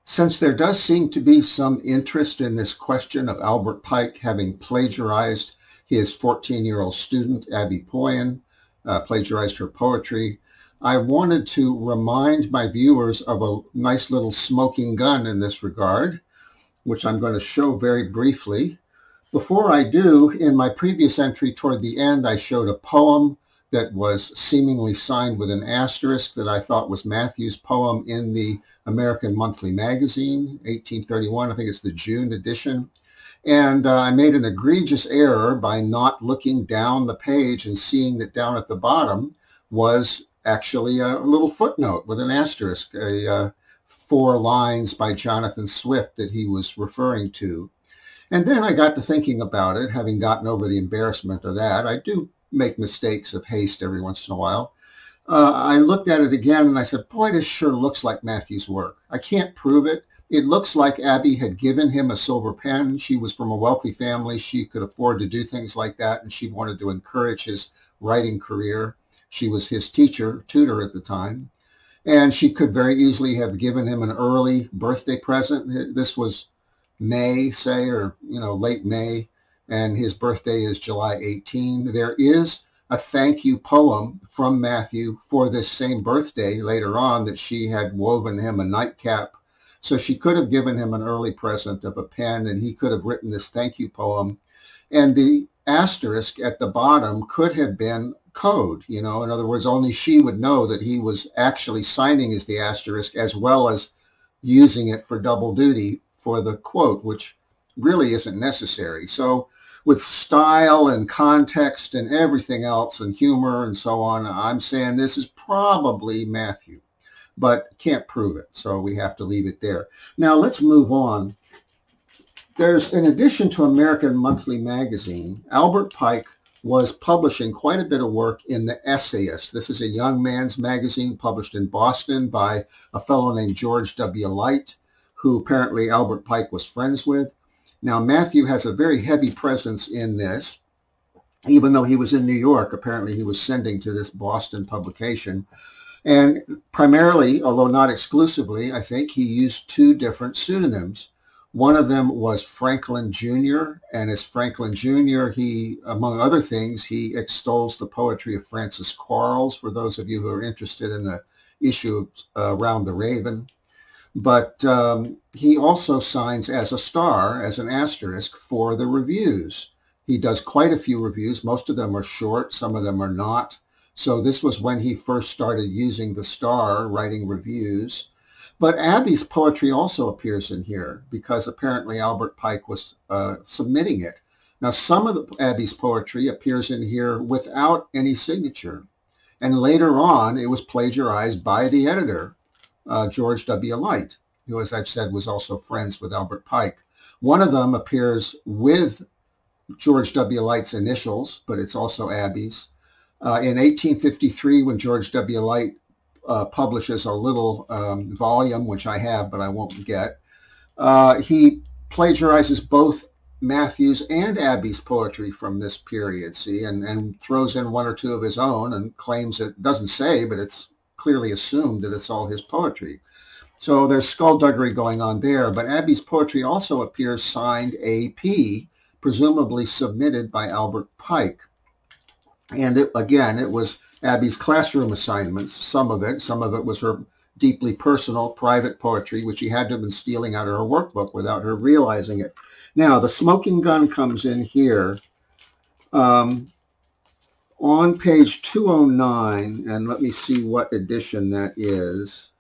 Since there does seem to be some interest in this question of Albert Pike having plagiarized his 14-year-old student, Abby Poyen, plagiarized her poetry, I wanted to remind my viewers of a nice little smoking gun in this regard, which I'm going to show very briefly. Before I do, in my previous entry toward the end, I showed a poem that was seemingly signed with an asterisk that I thought was Matthew's poem in the American Monthly Magazine, 1831. I think it's the June edition. And I made an egregious error by not looking down the page and seeing that down at the bottom was actually a little footnote with an asterisk, 4 lines by Jonathan Swift that he was referring to. And then I got to thinking about it, having gotten over the embarrassment of that. I do make mistakes of haste every once in a while. I looked at it again and I said, boy, this sure looks like Matthew's work. I can't prove it. It looks like Abby had given him a silver pen. She was from a wealthy family. She could afford to do things like that, and she wanted to encourage his writing career. She was his tutor at the time. And she could very easily have given him an early birthday present. This was May, say, or, late May, and his birthday is July 18. There is a thank you poem from Matthew for this same birthday later on that she had woven him a nightcap. So she could have given him an early present of a pen, and he could have written this thank you poem. And the asterisk at the bottom could have been code, in other words, only she would know that he was actually signing as the asterisk as well as using it for double duty for the quote, which really isn't necessary. So with style and context and everything else and humor and so on, I'm saying this is probably Matthew, but can't prove it. So we have to leave it there. Now let's move on. There's, in addition to American Monthly Magazine, Albert Pike was publishing quite a bit of work in the Essayist. This is a young man's magazine published in Boston by a fellow named George W. Light, who apparently Albert Pike was friends with. Now, Matthew has a very heavy presence in this. Even though he was in New York, apparently he was sending to this Boston publication. And primarily, although not exclusively, I think he used 2 different pseudonyms. One of them was Franklin Jr., and as Franklin Jr., he, among other things, he extols the poetry of Francis Quarles, for those of you who are interested in the issue around the Raven. But he also signs as a star, as an asterisk, for the reviews. He does quite a few reviews. Most of them are short. Some of them are not. So this was when he first started using the star, writing reviews. But Abby's poetry also appears in here because apparently Albert Pike was submitting it. Now, some of Abby's poetry appears in here without any signature. And later on, it was plagiarized by the editor, George W. Light, who, as I've said, was also friends with Albert Pike. One of them appears with George W. Light's initials, but it's also Abby's. In 1853, when George W. Light publishes a little volume, which I have, but I won't get, he plagiarizes both Matthew's and Abby's poetry from this period, see, and throws in 1 or 2 of his own and claims it doesn't say, but it's clearly assumed that it's all his poetry. So there's skullduggery going on there, but Abby's poetry also appears signed AP, presumably submitted by Albert Pike. And it was Abby's classroom assignments, some of it was her deeply personal, private poetry, which he had to have been stealing out of her workbook without her realizing it. Now, the smoking gun comes in here on page 209, and let me see what edition that is.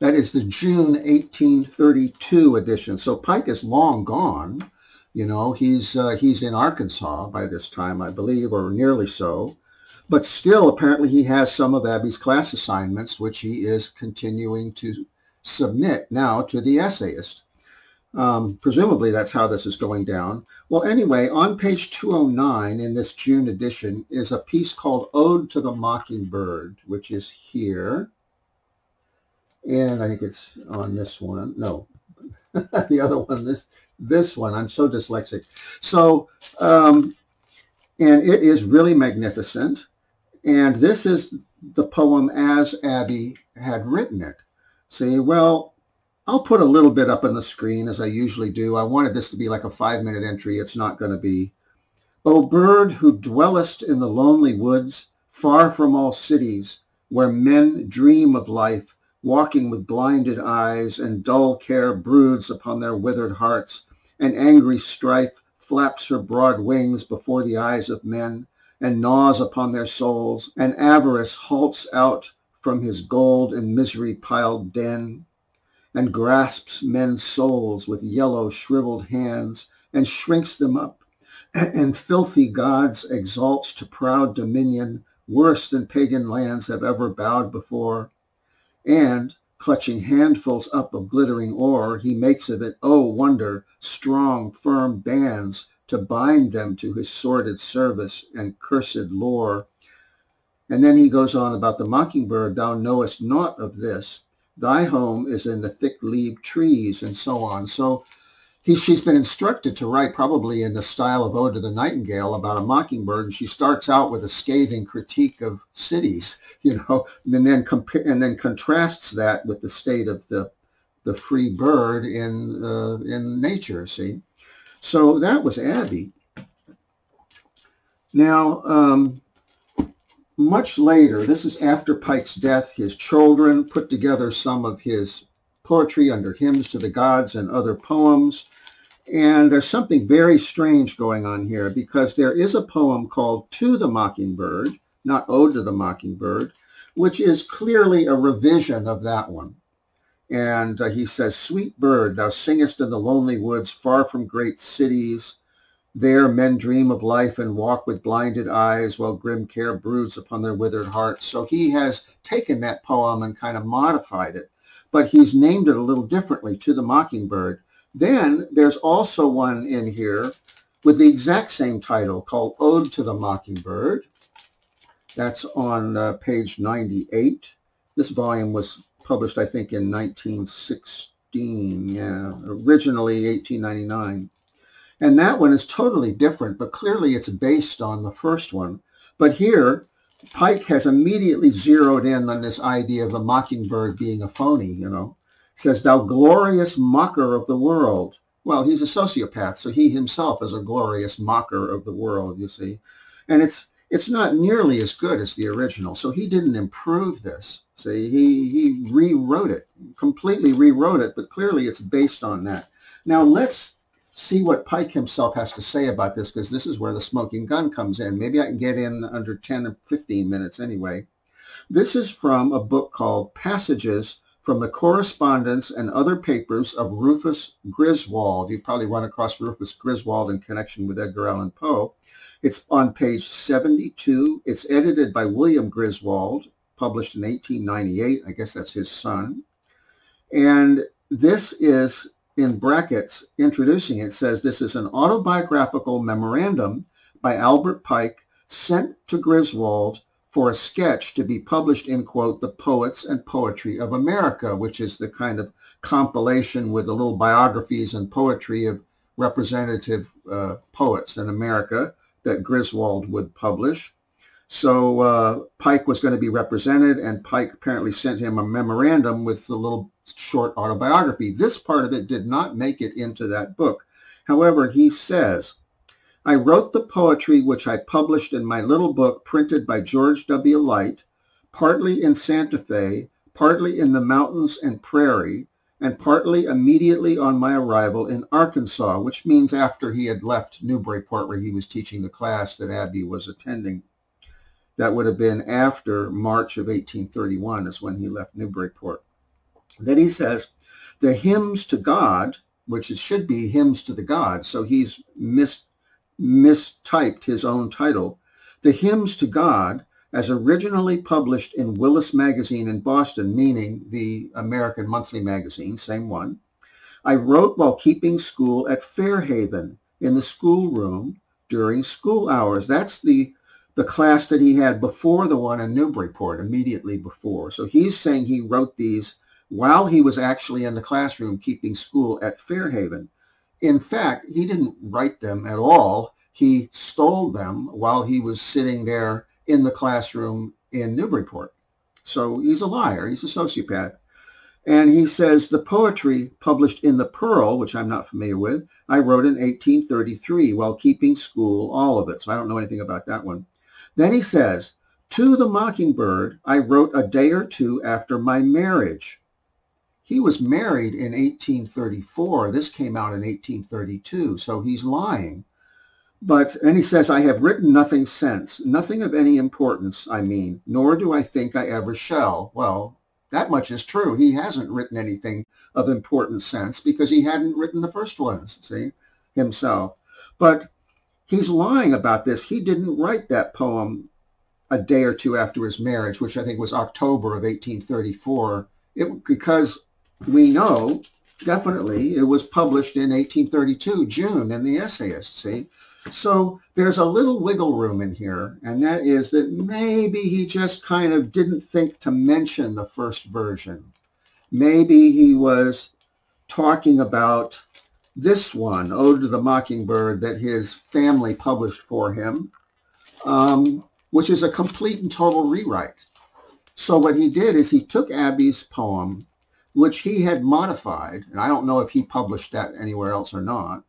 That is the June 1832 edition. So Pike is long gone. He's in Arkansas by this time, I believe, or nearly so. But still, apparently, he has some of Abby's class assignments, which he is continuing to submit now to the essayist. Presumably, that's how this is going down. Well, anyway, on page 209 in this June edition is a piece called Ode to the Mockingbird, which is here. And I think it's on this one. No, the other one, this one. I'm so dyslexic. So, and it is really magnificent. And this is the poem as Abby had written it. See, well, I'll put a little bit up on the screen as I usually do. I wanted this to be like a 5-minute entry. It's not going to be. O bird who dwellest in the lonely woods, far from all cities, where men dream of life, walking with blinded eyes, and dull care broods upon their withered hearts, and angry strife flaps her broad wings before the eyes of men, and gnaws upon their souls, and avarice halts out from his gold and misery piled den, and grasps men's souls with yellow shriveled hands, and shrinks them up, and filthy gods exalts to proud dominion, worse than pagan lands have ever bowed before. And, clutching handfuls up of glittering ore, he makes of it, oh wonder, strong, firm bands to bind them to his sordid service and cursed lore. And then he goes on about the mockingbird, thou knowest naught of this. Thy home is in the thick-leaved trees, and so on. So she's been instructed to write probably in the style of Ode to the Nightingale about a mockingbird, and she starts out with a scathing critique of cities, and then contrasts that with the state of the free bird in nature. See, so that was Abby. Now, much later, this is after Pike's death, his children put together some of his poetry under Hymns to the Gods and other poems. And there's something very strange going on here, because there is a poem called To the Mockingbird, not Ode to the Mockingbird, which is clearly a revision of that one. And he says, sweet bird, thou singest in the lonely woods, far from great cities. There men dream of life and walk with blinded eyes, while grim care broods upon their withered hearts. So he has taken that poem and kind of modified it, but he's named it a little differently, To the Mockingbird. Then there's also one in here with the exact same title called Ode to the Mockingbird. That's on page 98. This volume was published, I think, in 1916, originally 1899. And that one is totally different, but clearly it's based on the first one. But here, Pike has immediately zeroed in on this idea of the mockingbird being a phony, Says, thou glorious mocker of the world. Well, he's a sociopath, so he himself is a glorious mocker of the world, you see. And it's not nearly as good as the original, so he didn't improve this. See, he rewrote it, completely rewrote it, but clearly it's based on that. Now let's see what Pike himself has to say about this, because this is where the smoking gun comes in. Maybe I can get in under 10 or 15 minutes anyway. This is from a book called Passages from the Correspondence and Other Papers of Rufus Griswold. You've probably run across Rufus Griswold in connection with Edgar Allan Poe. It's on page 72. It's edited by William Griswold, published in 1898. I guess that's his son. And this is, in brackets, introducing it, says this is an autobiographical memorandum by Albert Pike sent to Griswold for a sketch to be published in, quote, The Poets and Poetry of America, which is the kind of compilation with the little biographies and poetry of representative poets in America that Griswold would publish. So Pike was going to be represented, and Pike apparently sent him a memorandum with a little short autobiography. This part of it did not make it into that book. However, he says, I wrote the poetry which I published in my little book printed by George W. Light, partly in Santa Fe, partly in the mountains and prairie, and partly immediately on my arrival in Arkansas, which means after he had left Newburyport, where he was teaching the class that Abby was attending. That would have been after March of 1831 is when he left Newburyport. Then he says, the hymns to God, which it should be hymns to the gods, so he's mistyped his own title. The hymns to God, as originally published in Willis Magazine in Boston, meaning the American Monthly Magazine, same one, I wrote while keeping school at Fairhaven in the schoolroom during school hours. That's the class that he had before the one in Newburyport, immediately before. So he's saying he wrote these while he was actually in the classroom keeping school at Fairhaven. In fact, he didn't write them at all. He stole them while he was sitting there in the classroom in Newburyport. So he's a liar. He's a sociopath. And he says, the poetry published in the Pearl, which I'm not familiar with, I wrote in 1833 while keeping school, all of it. So I don't know anything about that one. Then he says, to the Mockingbird, I wrote a day or two after my marriage. He was married in 1834. This came out in 1832, so he's lying. And he says, I have written nothing since, nothing of any importance, I mean, nor do I think I ever shall. Well, that much is true. He hasn't written anything of importance since because he hadn't written the first ones, see, himself. But he's lying about this. He didn't write that poem a day or two after his marriage, which I think was October of 1834, because we know definitely it was published in 1832, June, in the Essayist, see? So there's a little wiggle room in here, and that is that maybe he just kind of didn't think to mention the first version. Maybe he was talking about this one, Ode to the Mockingbird, that his family published for him, which is a complete and total rewrite. So what he did is he took Abby's poem, which he had modified, and I don't know if he published that anywhere else or not,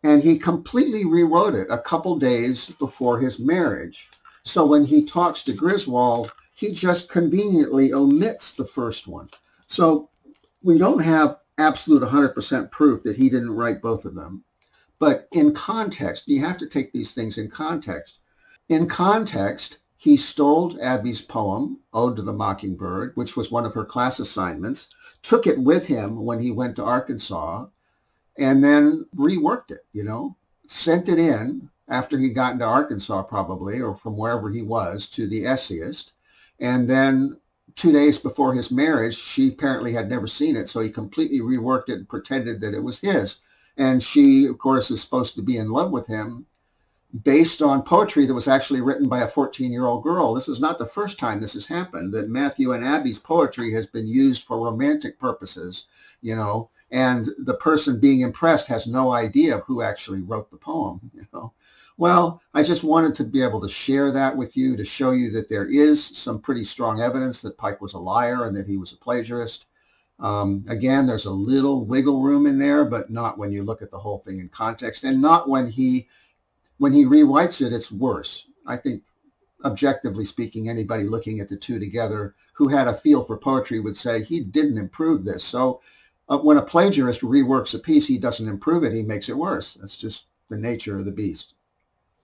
and he completely rewrote it a couple days before his marriage. So when he talks to Griswold, he just conveniently omits the first one. So we don't have absolute 100% proof that he didn't write both of them. But in context, you have to take these things in context. In context, he stole Abby's poem, Ode to the Mockingbird, which was one of her class assignments, took it with him when he went to Arkansas, and then reworked it, sent it in after he got into Arkansas probably, or from wherever he was, to the essayist. And then 2 days before his marriage, she apparently had never seen it, so he completely reworked it and pretended that it was his. And she, of course, is supposed to be in love with him based on poetry that was actually written by a 14-year-old girl. This is not the first time this has happened, that Matthew and Abby's poetry has been used for romantic purposes, and the person being impressed has no idea of who actually wrote the poem, Well, I just wanted to be able to share that with you to show you that there is some pretty strong evidence that Pike was a liar and that he was a plagiarist. Again, there's a little wiggle room in there, but not when you look at the whole thing in context, and not when he rewrites it, it's worse. I think, objectively speaking, anybody looking at the two together who had a feel for poetry would say he didn't improve this. So when a plagiarist reworks a piece, he doesn't improve it, he makes it worse. That's just the nature of the beast.